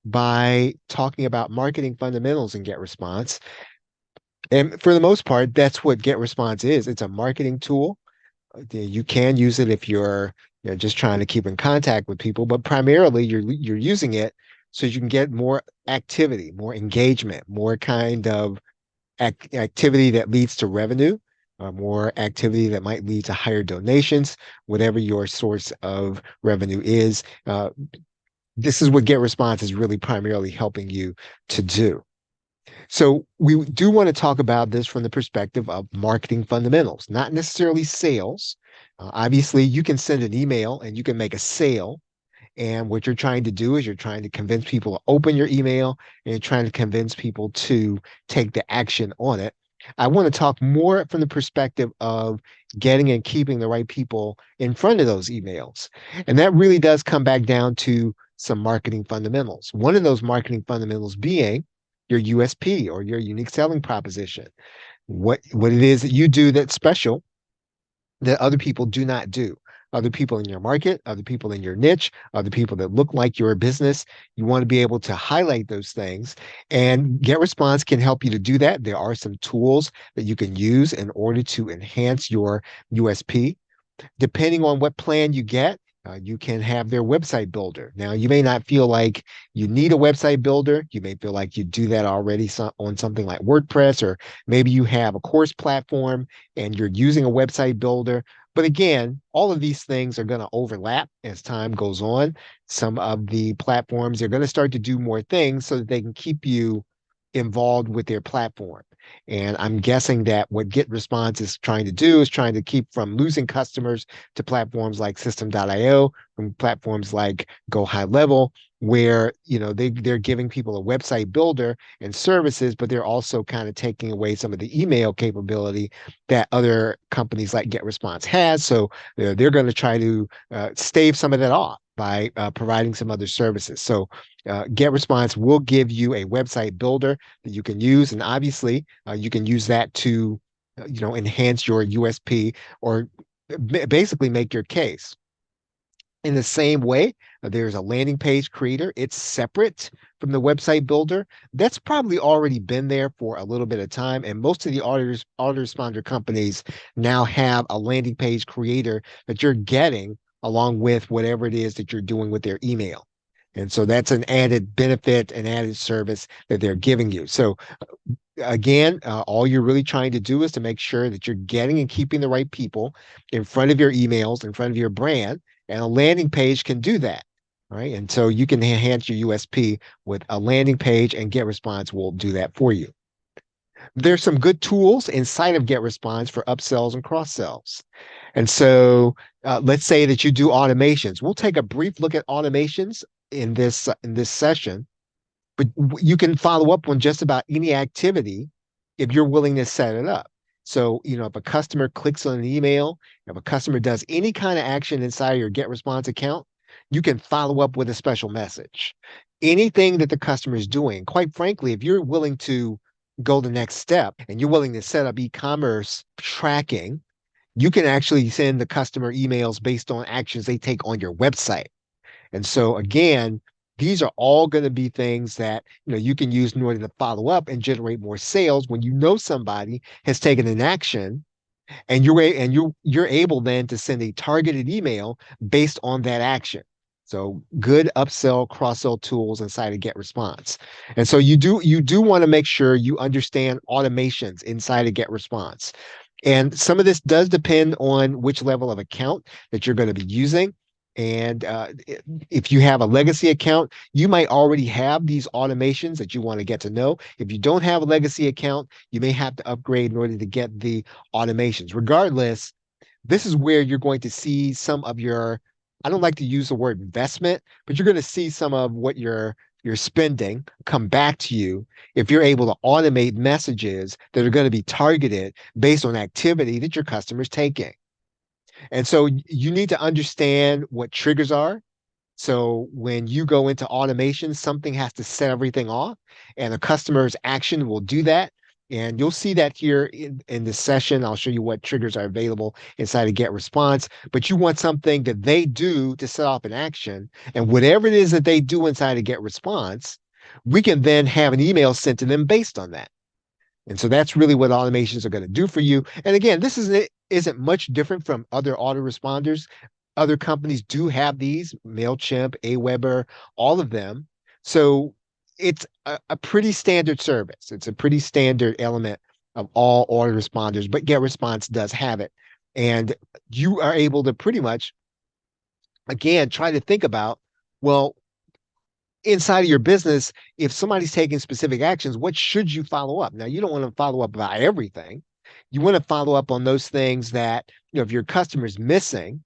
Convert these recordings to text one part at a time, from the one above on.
by talking about marketing fundamentals in GetResponse. And for the most part, that's what GetResponse is. It's a marketing tool. You can use it if you're, just trying to keep in contact with people, but primarily you're using it so you can get more activity, more engagement, more kind of activity that leads to revenue, more activity that might lead to higher donations, whatever your source of revenue is. This is what GetResponse is really primarily helping you to do. So we do want to talk about this from the perspective of marketing fundamentals, not necessarily sales. Obviously, you can send an email and you can make a sale. And what you're trying to do is you're trying to convince people to open your email and you're trying to convince people to take the action on it. I want to talk more from the perspective of getting and keeping the right people in front of those emails. And that really does come back down to some marketing fundamentals. One of those marketing fundamentals being your USP or your unique selling proposition. What it is that you do that's special that other people do not do. Other people in your market, other people in your niche, other people that look like your business. You want to be able to highlight those things. And GetResponse can help you to do that. There are some tools that you can use in order to enhance your USP. Depending on what plan you get, you can have their website builder. Now, you may not feel like you need a website builder. You may feel like you do that already on something like WordPress, or maybe you have a course platform and you're using a website builder. But again, all of these things are going to overlap as time goes on. Some of the platforms are going to start to do more things so that they can keep you involved with their platform. And I'm guessing that what GetResponse is trying to do is trying to keep from losing customers to platforms like System.io, from platforms like Go High Level, where they're giving people a website builder and services, but they're also kind of taking away some of the email capability that other companies like GetResponse has. So they're going to try to stave some of that off by providing some other services. So GetResponse will give you a website builder that you can use, and obviously you can use that to, enhance your USP or basically make your case. In the same way, there's a landing page creator. It's separate from the website builder. That's probably already been there for a little bit of time. And most of the autoresponder companies now have a landing page creator that you're getting along with whatever it is that you're doing with their email. And so that's an added benefit, an added service that they're giving you. So again, all you're really trying to do is to make sure that you're getting and keeping the right people in front of your emails, in front of your brand, and a landing page can do that, right? And so you can enhance your USP with a landing page, and GetResponse will do that for you. There's some good tools inside of GetResponse for upsells and cross sells. And so let's say that you do automations. We'll take a brief look at automations in this session, but you can follow up on just about any activity if you're willing to set it up. So, if a customer clicks on an email, if a customer does any kind of action inside your GetResponse account, you can follow up with a special message. Anything that the customer is doing, quite frankly, if you're willing to go the next step and you're willing to set up e-commerce tracking, you can actually send the customer emails based on actions they take on your website. And so again, these are all going to be things that you can use in order to follow up and generate more sales when you know somebody has taken an action, and you're able then to send a targeted email based on that action. So good upsell, cross-sell tools inside of GetResponse. And so you do want to make sure you understand automations inside of GetResponse. And some of this does depend on which level of account that you're going to be using. And if you have a legacy account, you might already have these automations that you want to get to know. If you don't have a legacy account, you may have to upgrade in order to get the automations. Regardless, this is where you're going to see some of your, I don't like to use the word investment, but you're going to see some of what you're spending come back to you if you're able to automate messages that are going to be targeted based on activity that your customer's taking. And so you need to understand what triggers are. So when you go into automation, something has to set everything off, and a customer's action will do that. And you'll see that here in this session. I'll show you what triggers are available inside of GetResponse, but you want something that they do to set off an action. And whatever it is that they do inside of GetResponse, we can then have an email sent to them based on that. And so that's really what automations are going to do for you. And again, this isn't much different from other autoresponders. Other companies do have these, MailChimp, Aweber, all of them. So it's a pretty standard service. It's a pretty standard element of all autoresponders, but GetResponse does have it. And you are able to pretty much, again, try to think about, well, inside of your business, if somebody's taking specific actions, what should you follow up? Now, you don't want to follow up about everything. You want to follow up on those things that, if your customer's missing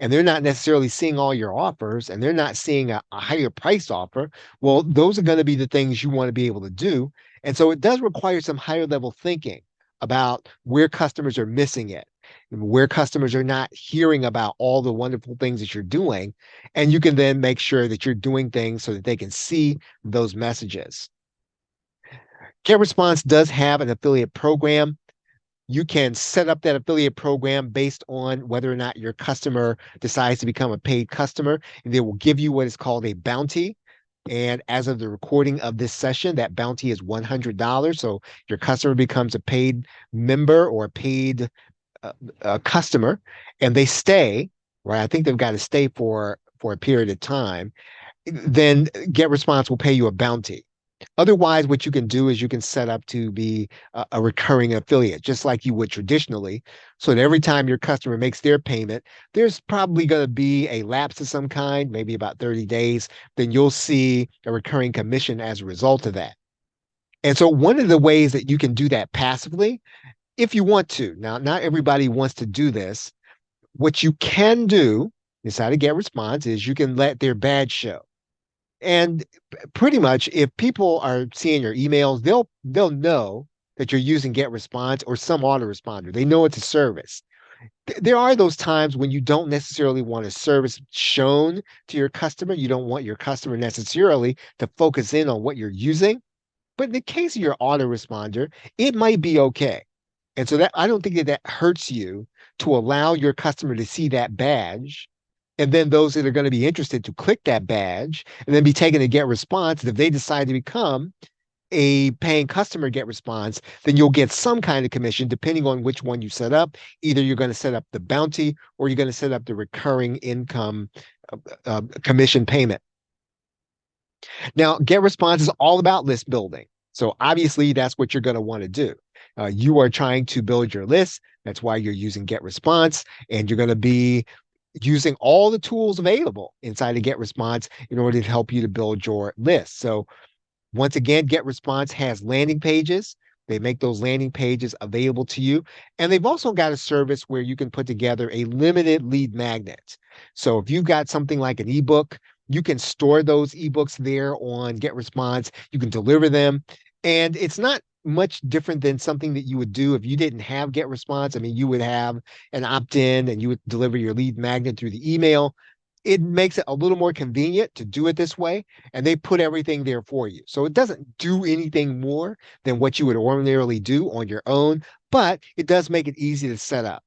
and they're not necessarily seeing all your offers and they're not seeing a higher price offer, well, those are going to be the things you want to be able to do. And so it does require some higher level thinking about where customers are missing it, where customers are not hearing about all the wonderful things that you're doing. And you can then make sure that you're doing things so that they can see those messages. GetResponse does have an affiliate program. You can set up that affiliate program based on whether or not your customer decides to become a paid customer. And they will give you what is called a bounty. And as of the recording of this session, that bounty is $100. So your customer becomes a paid member or a paid customer, and they stay, right? I think they've got to stay for a period of time. Then GetResponse will pay you a bounty. Otherwise, what you can do is you can set up to be a recurring affiliate, just like you would traditionally. So that every time your customer makes their payment, there's probably going to be a lapse of some kind, maybe about 30 days. Then you'll see a recurring commission as a result of that. And so one of the ways that you can do that passively, if you want to, now, not everybody wants to do this. What you can do inside of GetResponse is you can let their badge show. And pretty much, if people are seeing your emails, they'll know that you're using GetResponse or some autoresponder. They know it's a service. There are those times when you don't necessarily want a service shown to your customer. You don't want your customer necessarily to focus in on what you're using. But in the case of your autoresponder, it might be okay. And so that I don't think that hurts you to allow your customer to see that badge. And then those that are going to be interested to click that badge and then be taken to GetResponse. And if they decide to become a paying customer GetResponse, then you'll get some kind of commission depending on which one you set up. Either you're going to set up the bounty or you're going to set up the recurring income commission payment. Now, GetResponse is all about list building. So obviously, that's what you're going to want to do. You are trying to build your list. That's why you're using GetResponse, and you're going to be using all the tools available inside of GetResponse in order to help you to build your list. So once again, GetResponse has landing pages. They make those landing pages available to you. And they've also got a service where you can put together a limited lead magnet. So if you've got something like an ebook, you can store those ebooks there on GetResponse. You can deliver them. And it's not much different than something that you would do if you didn't have GetResponse. I mean, you would have an opt-in and you would deliver your lead magnet through the email. It makes it a little more convenient to do it this way, and they put everything there for you. So it doesn't do anything more than what you would ordinarily do on your own, but it does make it easy to set up.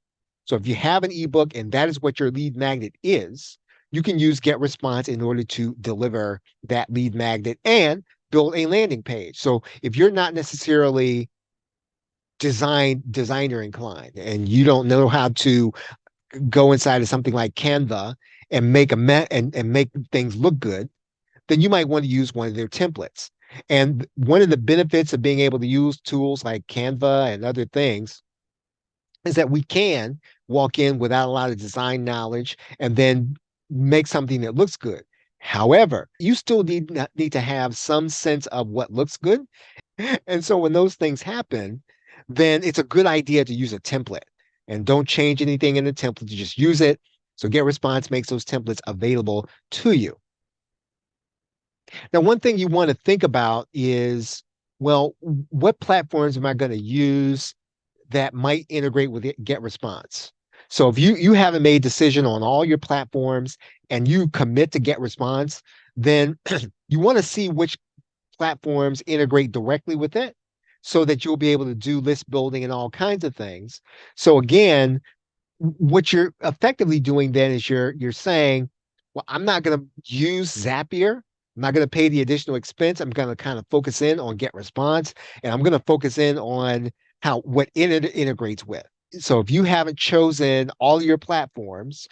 So if you have an ebook and that is what your lead magnet is, you can use GetResponse in order to deliver that lead magnet and build a landing page. So if you're not necessarily designer inclined and you don't know how to go inside of something like Canva and and make things look good, then you might want to use one of their templates. And one of the benefits of being able to use tools like Canva and other things is that we can walk in without a lot of design knowledge and then make something that looks good. However, you still need to have some sense of what looks good. And so when those things happen, then it's a good idea to use a template and don't change anything in the template. You just use it. So GetResponse makes those templates available to you. Now, one thing you want to think about is, well, what platforms am I going to use that might integrate with GetResponse? So if you haven't made a decision on all your platforms and you commit to GetResponse, then you want to see which platforms integrate directly with it so that you'll be able to do list building and all kinds of things. So again, what you're effectively doing then is you're saying, well, I'm not going to use Zapier. I'm not going to pay the additional expense. I'm going to kind of focus in on GetResponse, and I'm going to focus in on how what it integrates with. So if you haven't chosen all your platforms,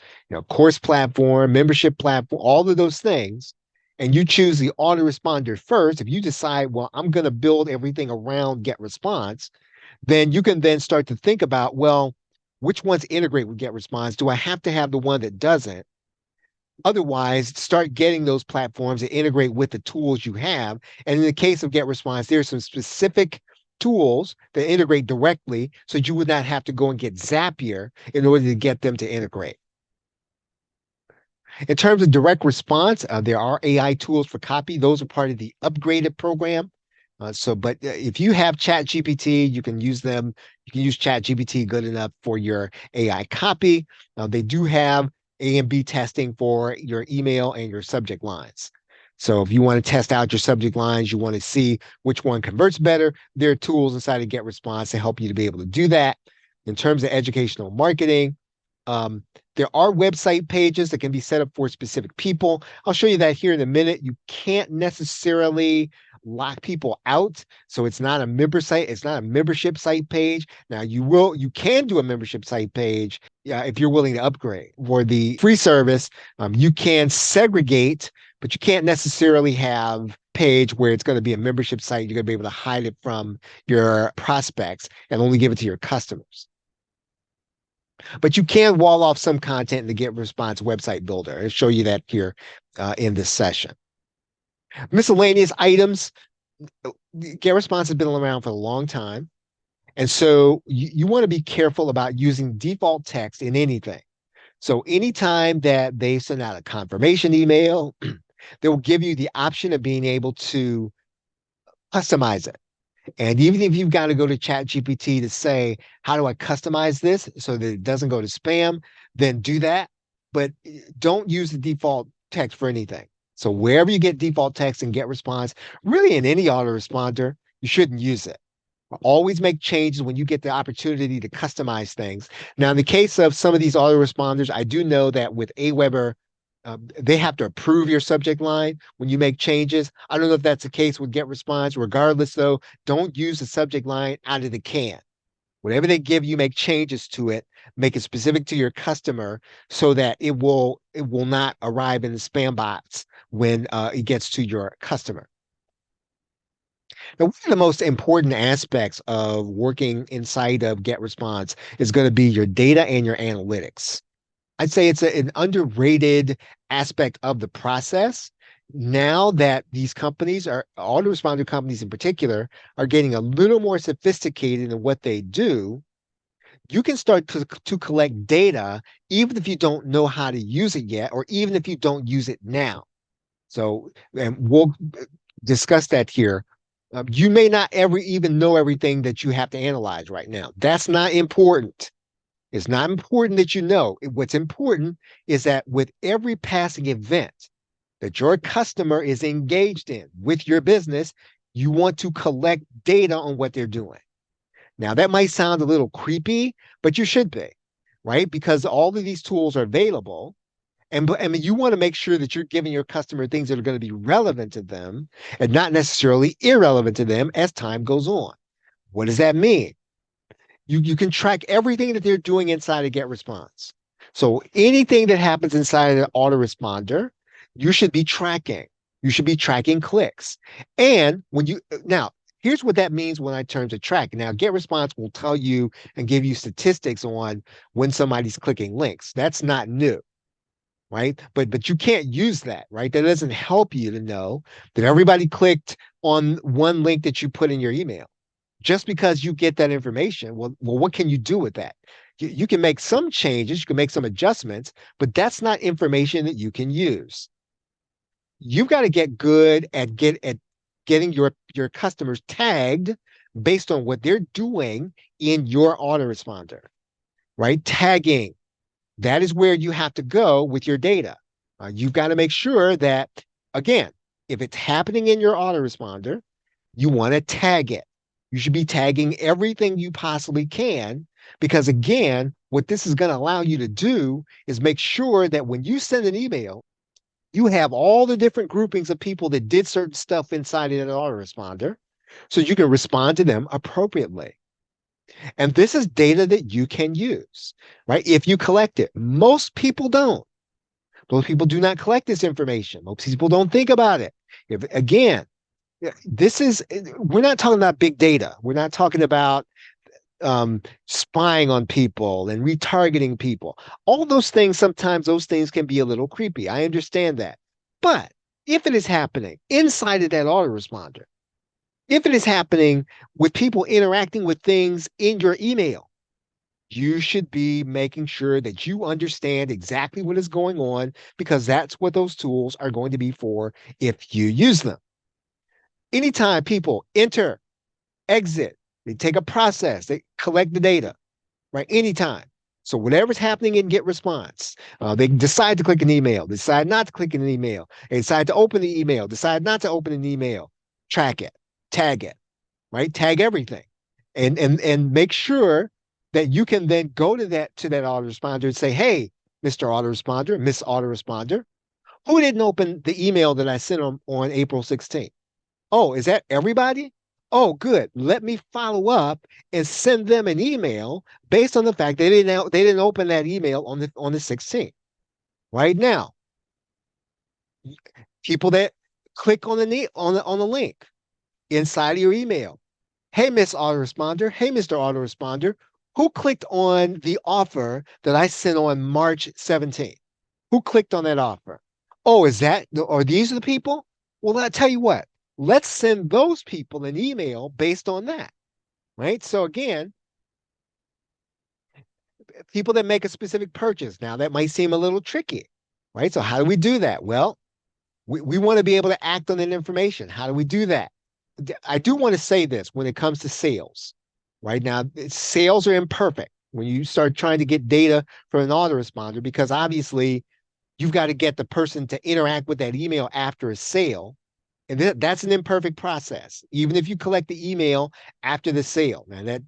course platform, membership platform, all of those things, and you choose the autoresponder first, if you decide, well, I'm going to build everything around GetResponse, then you can then start to think about, well, which ones integrate with GetResponse? Do I have to have the one that doesn't? Otherwise, start getting those platforms that integrate with the tools you have. And in the case of GetResponse, there's some specific tools that integrate directly, so you would not have to go and get Zapier in order to get them to integrate. In terms of direct response, there are AI tools for copy. Those are part of the upgraded program. But if you have ChatGPT, you can use them. You can use ChatGPT good enough for your AI copy. They do have A and B testing for your email and your subject lines. So if you want to test out your subject lines, you want to see which one converts better, there are tools inside of GetResponse to help you to be able to do that. In terms of educational marketing, um, there are website pages that can be set up for specific people. I'll show you that here in a minute. You can't necessarily lock people out. So it's not a member site. It's not a membership site page. Now you can do a membership site page if you're willing to upgrade. For the free service, you can segregate, but you can't necessarily have page where it's going to be a membership site. You're going to be able to hide it from your prospects and only give it to your customers. But you can wall off some content in the GetResponse website builder. I'll show you that here in this session. Miscellaneous items. GetResponse has been around for a long time. And so you want to be careful about using default text in anything. So anytime that they send out a confirmation email, they will give you the option of being able to customize it. And even if you've got to go to ChatGPT to say, how do I customize this so that it doesn't go to spam, then do that. But don't use the default text for anything. So wherever you get default text and GetResponse, really in any autoresponder, you shouldn't use it. Always make changes when you get the opportunity to customize things. Now, in the case of some of these autoresponders, I do know that with Aweber, they have to approve your subject line when you make changes. I don't know if that's the case with GetResponse. Regardless, though, don't use the subject line out of the can. Whatever they give you, make changes to it, make it specific to your customer so that it will not arrive in the spam box when it gets to your customer. Now, one of the most important aspects of working inside of GetResponse is going to be your data and your analytics. I'd say it's an underrated aspect of the process. Now that these companies are, autoresponder companies in particular, are getting a little more sophisticated in what they do, you can start to collect data even if you don't know how to use it yet, or even if you don't use it now. So, and we'll discuss that here. You may not ever even know everything that you have to analyze right now. That's not important. It's not important that you know. What's important is that with every passing event that your customer is engaged in with your business, you want to collect data on what they're doing. Now, that might sound a little creepy, but you should be, right? Because all of these tools are available. And I mean, you want to make sure that you're giving your customer things that are going to be relevant to them and not necessarily irrelevant to them as time goes on. What does that mean? You can track everything that they're doing inside of GetResponse. So anything that happens inside of the autoresponder, you should be tracking. You should be tracking clicks. And now, here's what that means when I turn to track. Now, GetResponse will tell you and give you statistics on when somebody's clicking links. That's not new, right? But you can't use that, right? That doesn't help you to know that everybody clicked on one link that you put in your email. Just because you get that information, well, what can you do with that? You can make some changes, you can make some adjustments, but that's not information that you can use. You've got to get good at getting your customers tagged based on what they're doing in your autoresponder, right? Tagging, that is where you have to go with your data. You've got to make sure that, again, if it's happening in your autoresponder, you want to tag it. You should be tagging everything you possibly can because, again, what this is going to allow you to do is make sure that when you send an email, you have all the different groupings of people that did certain stuff inside of that autoresponder so you can respond to them appropriately. And this is data that you can use, right? If you collect it. Most people don't. Most people do not collect this information. Most people don't think about it. If again, this is we're not talking about big data. We're not talking about spying on people and retargeting people. All those things, sometimes those things can be a little creepy. I understand that. But if it is happening inside of that autoresponder, if it is happening with people interacting with things in your email, you should be making sure that you understand exactly what is going on because that's what those tools are going to be for if you use them. Anytime people enter, exit, they take a process, they collect the data, right? Anytime. So whatever's happening in GetResponse, they decide to click an email, decide not to click an email, they decide to open the email, decide not to open an email, track it, tag it, right? Tag everything, and make sure that you can then go to that autoresponder and say, hey, Mr. Autoresponder, Miss Autoresponder, who didn't open the email that I sent on April 16th? Oh, is that everybody? Oh, good. Let me follow up and send them an email based on the fact they didn't open that email on the 16th. Right now, people that click on the link inside of your email. Hey, Miss Autoresponder. Hey, Mr. Autoresponder. Who clicked on the offer that I sent on March 17th? Who clicked on that offer? Oh, are these the people? Well, I tell you what, let's send those people an email based on that, right? So again, people that make a specific purchase, now that might seem a little tricky, right? So how do we do that? Well, we want to be able to act on that information. How do we do that? I do want to say this when it comes to sales. Right now, sales are imperfect when you start trying to get data from an autoresponder because obviously you've got to get the person to interact with that email after a sale. And that's an imperfect process, even if you collect the email after the sale. Now that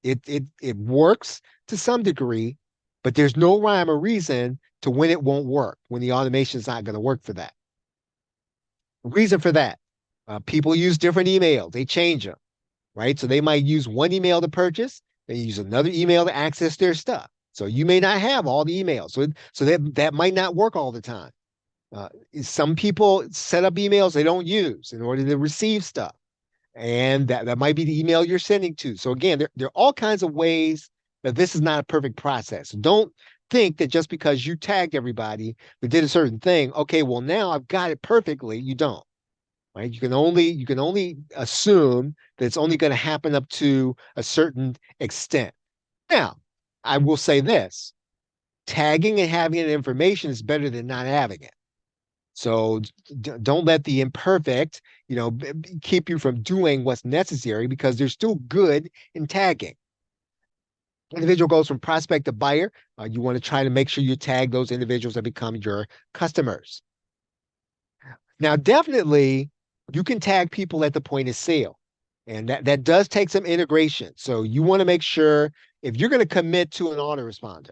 it works to some degree, but there's no rhyme or reason to when it won't work, when the automation is not going to work for that. Reason for that, people use different emails. They change them, right? So they might use one email to purchase, they use another email to access their stuff. So you may not have all the emails. So that might not work all the time. Some people set up emails they don't use in order to receive stuff. And that might be the email you're sending to. So again, there are all kinds of ways that this is not a perfect process. Don't think that just because you tagged everybody that did a certain thing, okay, well now I've got it perfectly. You don't, right? You can only assume that it's only going to happen up to a certain extent. Now, I will say this: tagging and having the information is better than not having it. So don't let the imperfect, keep you from doing what's necessary because there's still good in tagging. Individual goes from prospect to buyer. You want to try to make sure you tag those individuals that become your customers. Now, definitely, you can tag people at the point of sale, and that does take some integration. So you want to make sure if you're going to commit to an autoresponder,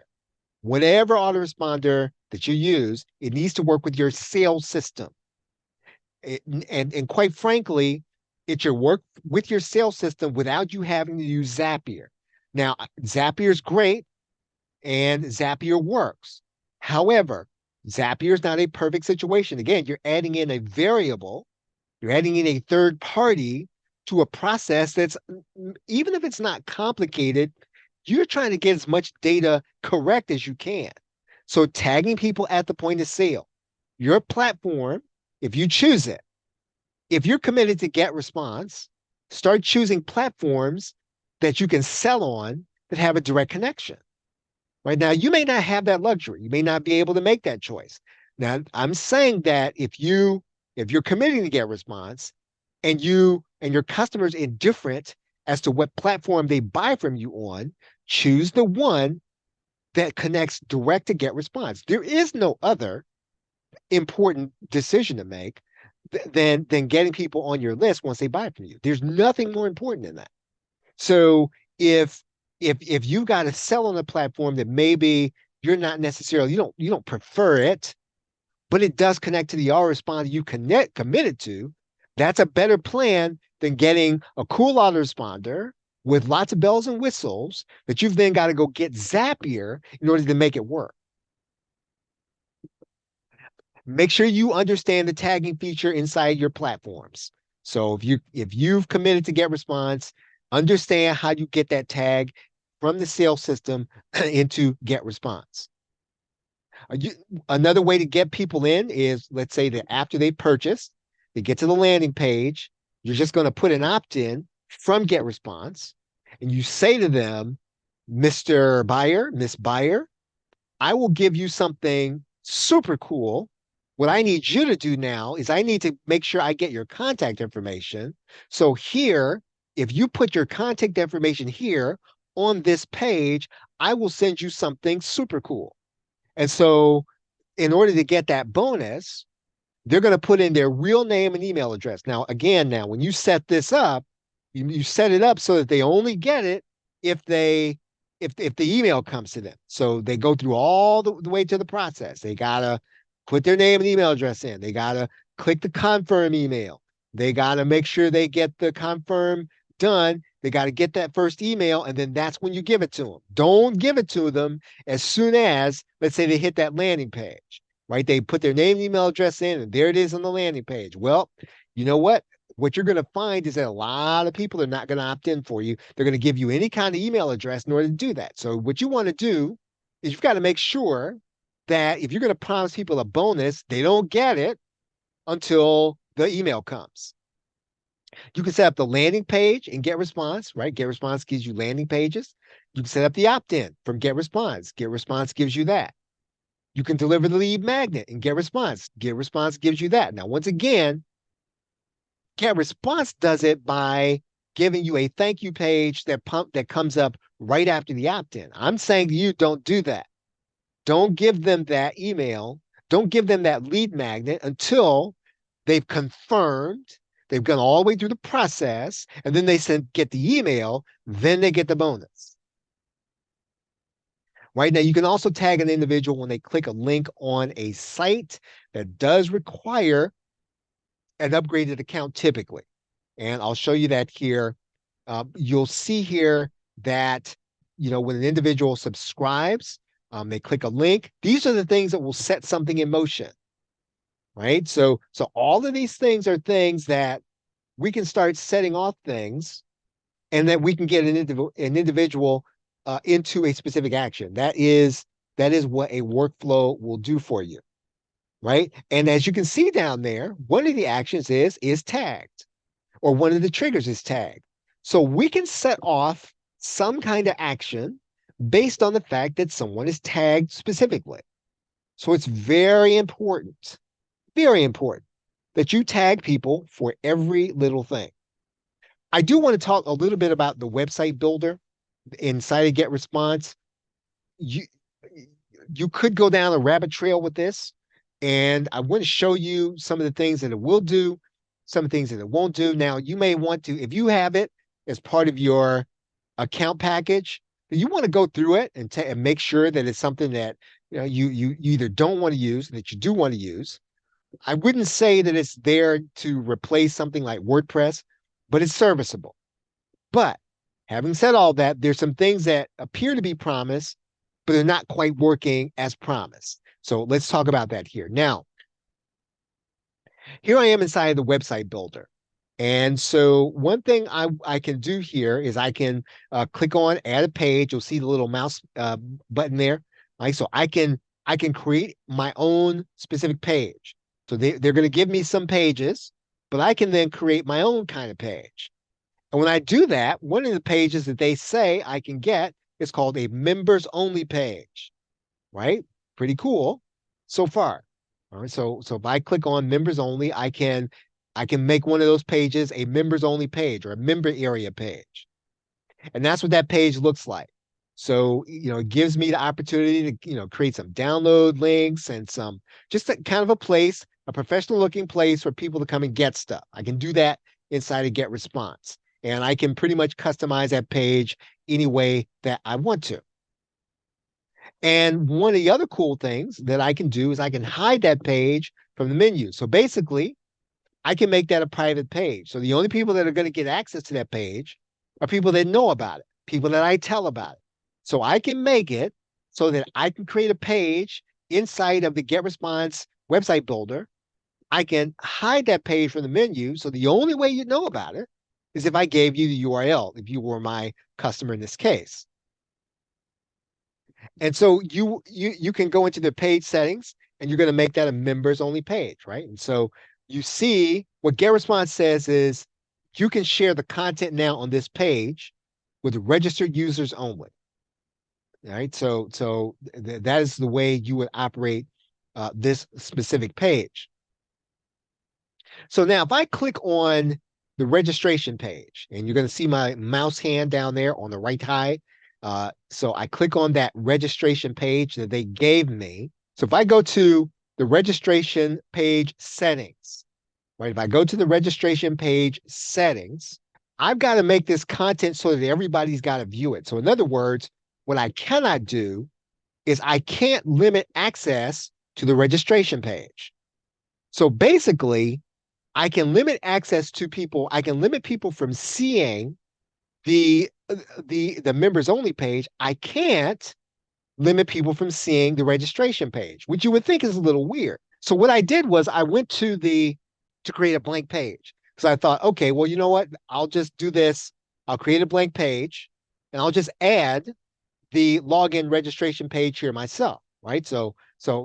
whatever autoresponder that you use, it needs to work with your sales system. And quite frankly, it should work with your sales system without you having to use Zapier. Now, Zapier is great and Zapier works. However, Zapier is not a perfect situation. Again, you're adding in a variable, you're adding in a third party to a process that's, even if it's not complicated, you're trying to get as much data correct as you can. So tagging people at the point of sale, your platform, if you choose it, if you're committed to GetResponse, start choosing platforms that you can sell on that have a direct connection. Right now, you may not have that luxury. You may not be able to make that choice. Now, I'm saying that if you're committing to GetResponse and your customers indifferent as to what platform they buy from you on, choose the one that connects direct to GetResponse. There is no other important decision to make. than getting people on your list once they buy from you. There's nothing more important than that. So if if you've got to sell on a platform that maybe you're not necessarily you don't prefer it, but it does connect to the autoresponder you committed to, that's a better plan than getting a cool autoresponder with lots of bells and whistles that you've then got to go get Zapier in order to make it work. Make sure you understand the tagging feature inside your platforms. So if you've committed to GetResponse, understand how you get that tag from the sales system into GetResponse. You, Another way to get people in is, let's say that after they purchase, they get to the landing page, you're just going to put an opt-in from GetResponse, and you say to them, Mr. Buyer, Miss Buyer, I will give you something super cool. What I need you to do now is I need to make sure I get your contact information. So here, if you put your contact information here on this page, I will send you something super cool. And so in order to get that bonus, they're going to put in their real name and email address. Now, again, now when you set this up, you set it up so that they only get it if they if the email comes to them. So they go through all the way to the process. They gotta put their name and email address in. They gotta click the confirm email. They gotta make sure they get the confirm done. They got to get that first email, and then that's when you give it to them. Don't give it to them as soon as, let's say, they hit that landing page, right? They put their name and email address in, and there it is on the landing page. Well, you know what? What you're going to find is that a lot of people are not going to opt in for you. They're going to give you any kind of email address in order to do that. So what you want to do is you've got to make sure that if you're going to promise people a bonus, they don't get it until the email comes. You can set up the landing page and GetResponse, right? GetResponse gives you landing pages. You can set up the opt-in from GetResponse. GetResponse gives you that. You can deliver the lead magnet in GetResponse. GetResponse gives you that. Now, once again, GetResponse does it by giving you a thank you page that comes up right after the opt-in. I'm saying to you, don't do that. Don't give them that email. Don't give them that lead magnet until they've confirmed, they've gone all the way through the process, and then they get the email, then they get the bonus. Right now, you can also tag an individual when they click a link on a site that does require an upgraded account typically. And I'll show you that here. You'll see here that, when an individual subscribes, they click a link. These are the things that will set something in motion, right? So all of these things are things that we can start setting off things, and that we can get an individual into a specific action. That is what a workflow will do for you, right? And as you can see down there, one of the actions is tagged, or one of the triggers is tagged. So we can set off some kind of action based on the fact that someone is tagged specifically. So it's very important that you tag people for every little thing. I do want to talk a little bit about the website builder inside of GetResponse. You you could go down a rabbit trail with this, and I want to show you some of the things that it will do, some of the things that it won't do. Now, you may want to, if you have it as part of your account package, you want to go through it and make sure that it's something that you either don't want to use, that you do want to use. I wouldn't say that it's there to replace something like WordPress, but it's serviceable. But having said all that, there's some things that appear to be promised, but they're not quite working as promised. So let's talk about that here. Now, here I am inside the website builder. And so one thing I can do here is I can click on add a page. You'll see the little mouse button there. Right? So I can create my own specific page. So they're going to give me some pages, but I can then create my own kind of page. And when I do that, one of the pages that they say I can get is called a members only page, right? Pretty cool so far. All right. So if I click on members only, I can make one of those pages a members only page or a member area page. And that's what that page looks like. So, it gives me the opportunity to, create some download links and some just kind of a place a professional looking place for people to come and get stuff. I can do that inside of GetResponse. And I can pretty much customize that page any way that I want to. And one of the other cool things that I can do is I can hide that page from the menu. So basically, I can make that a private page. So the only people that are going to get access to that page are people that know about it, people that I tell about it. So I can make it so that I can create a page inside of the GetResponse website builder. I can hide that page from the menu. So the only way you know about it is if I gave you the URL, if you were my customer in this case. And so you can go into the page settings and you're going to make that a members only page, right? And so you see what GetResponse says is you can share the content now on this page with registered users only. All right. That is the way you would operate this specific page. So now if I click on the registration page, and you're going to see my mouse hand down there on the right side. So I click on that registration page that they gave me. So if I go to the registration page settings, right? If I go to the registration page settings, I've got to make this content so that everybody's got to view it. So in other words, what I cannot do is I can't limit access to the registration page. So basically, I can limit access to people. I can limit people from seeing the members only page. I can't limit people from seeing the registration page, which you would think is a little weird. So what I did was I went to create a blank page. So I thought, okay, well, you know what? I'll just do this. I'll create a blank page and I'll just add the login registration page here myself, right? So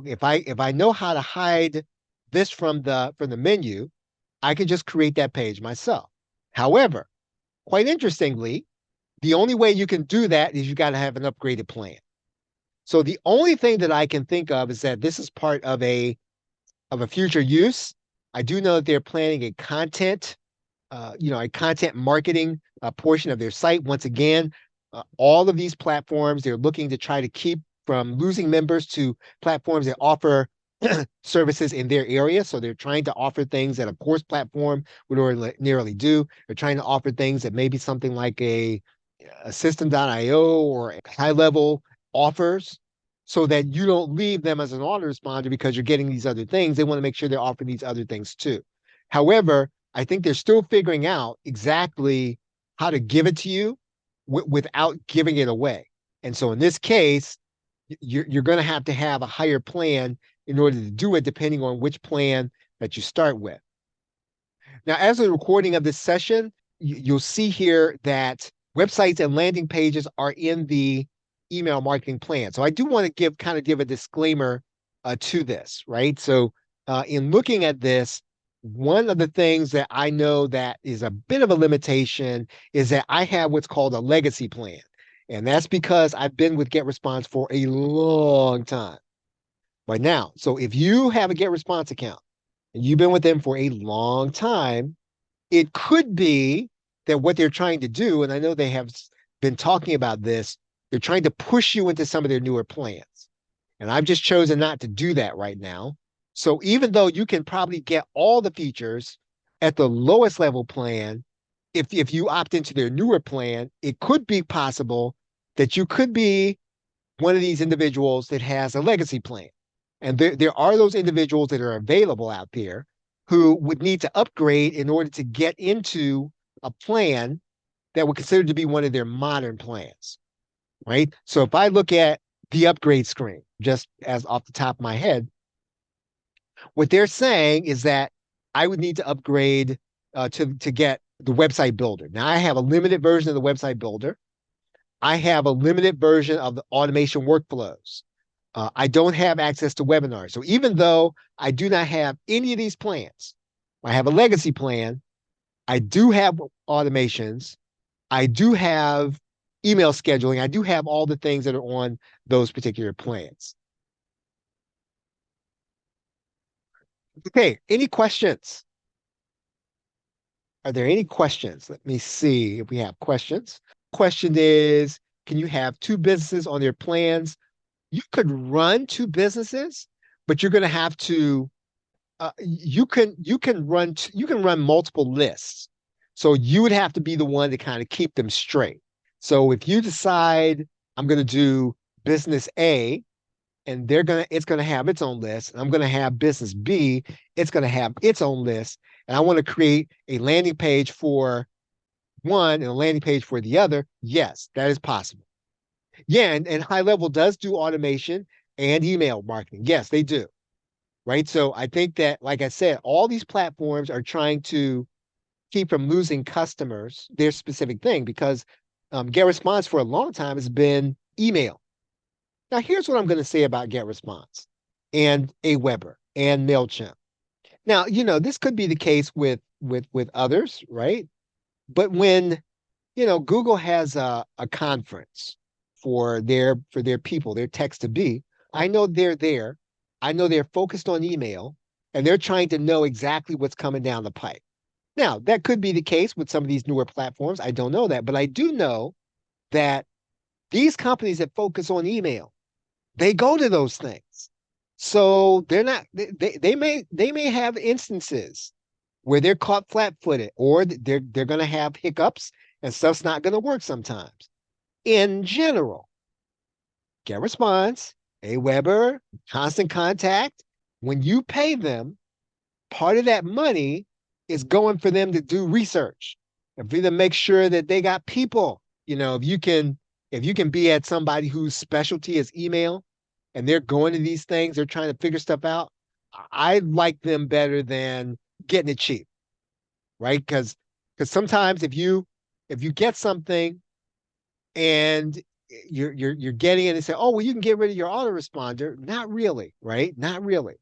if I know how to hide this from the menu, I can just create that page myself. However, quite interestingly, the only way you can do that is you got to have an upgraded plan. So the only thing that I can think of is that this is part of a future use. I do know that they're planning a a content marketing portion of their site. Once again, all of these platforms, they're looking to try to keep from losing members to platforms that offer services in their area. So they're trying to offer things that a course platform would ordinarily do. They're trying to offer things that maybe something like a system.io or high level offers so that you don't leave them as an autoresponder because you're getting these other things. They want to make sure they're offering these other things too. However, I think they're still figuring out exactly how to give it to you without giving it away. And so in this case, you're going to have a higher plan in order to do it, depending on which plan that you start with. Now, as a recording of this session, you'll see here that websites and landing pages are in the email marketing plan. So I do want to give a disclaimer to this, right? So in looking at this, one of the things that I know that is a bit of a limitation is that I have what's called a legacy plan. And that's because I've been with GetResponse for a long time right now. So if you have a GetResponse account and you've been with them for a long time, it could be that what they're trying to do, and I know they have been talking about this, they're trying to push you into some of their newer plans. And I've just chosen not to do that right now. So even though you can probably get all the features at the lowest level plan, if you opt into their newer plan, it could be possible that you could be one of these individuals that has a legacy plan. And there are those individuals that are available out there who would need to upgrade in order to get into a plan that would consider to be one of their modern plans, right? So if I look at the upgrade screen, just as off the top of my head, what they're saying is that I would need to upgrade to get the website builder. Now I have a limited version of the website builder. I have a limited version of the automation workflows. I don't have access to webinars. So even though I do not have any of these plans, I have a legacy plan, I do have automations, I do have email scheduling, I do have all the things that are on those particular plans. Okay, any questions? Are there any questions? Let me see if we have questions. Question is, can you have two businesses on their plans? You could run two businesses, but you're going to have to you can run multiple lists. So you would have to be the one to kind of keep them straight. So if you decide I'm going to do business A, and it's gonna have its own list, and I'm gonna have business B, it's gonna have its own list, and I want to create a landing page for one and a landing page for the other. Yes, that is possible. Yeah, and high level does do automation and email marketing. Yes, they do. Right. So I think that, like I said, all these platforms are trying to keep from losing customers their specific thing because GetResponse for a long time has been email. Now, here's what I'm going to say about GetResponse and Aweber and Mailchimp. Now, this could be the case with others, right? But when Google has a conference for their people, their text to be, I know they're there. I know they're focused on email, and they're trying to know exactly what's coming down the pipe. Now, that could be the case with some of these newer platforms. I don't know that, but I do know that these companies that focus on email, they go to those things. So they're not they may have instances where they're caught flat-footed or they're going to have hiccups and stuff's not going to work sometimes. In general, GetResponse, Aweber, Constant Contact, when you pay them, part of that money is going for them to do research and for them to make sure that they got people. If you can be at somebody whose specialty is email and they're going to these things, they're trying to figure stuff out. I like them better than getting it cheap, right? Because sometimes if you get something and you're getting it and say, oh well, you can get rid of your autoresponder. Not really, right? Not really.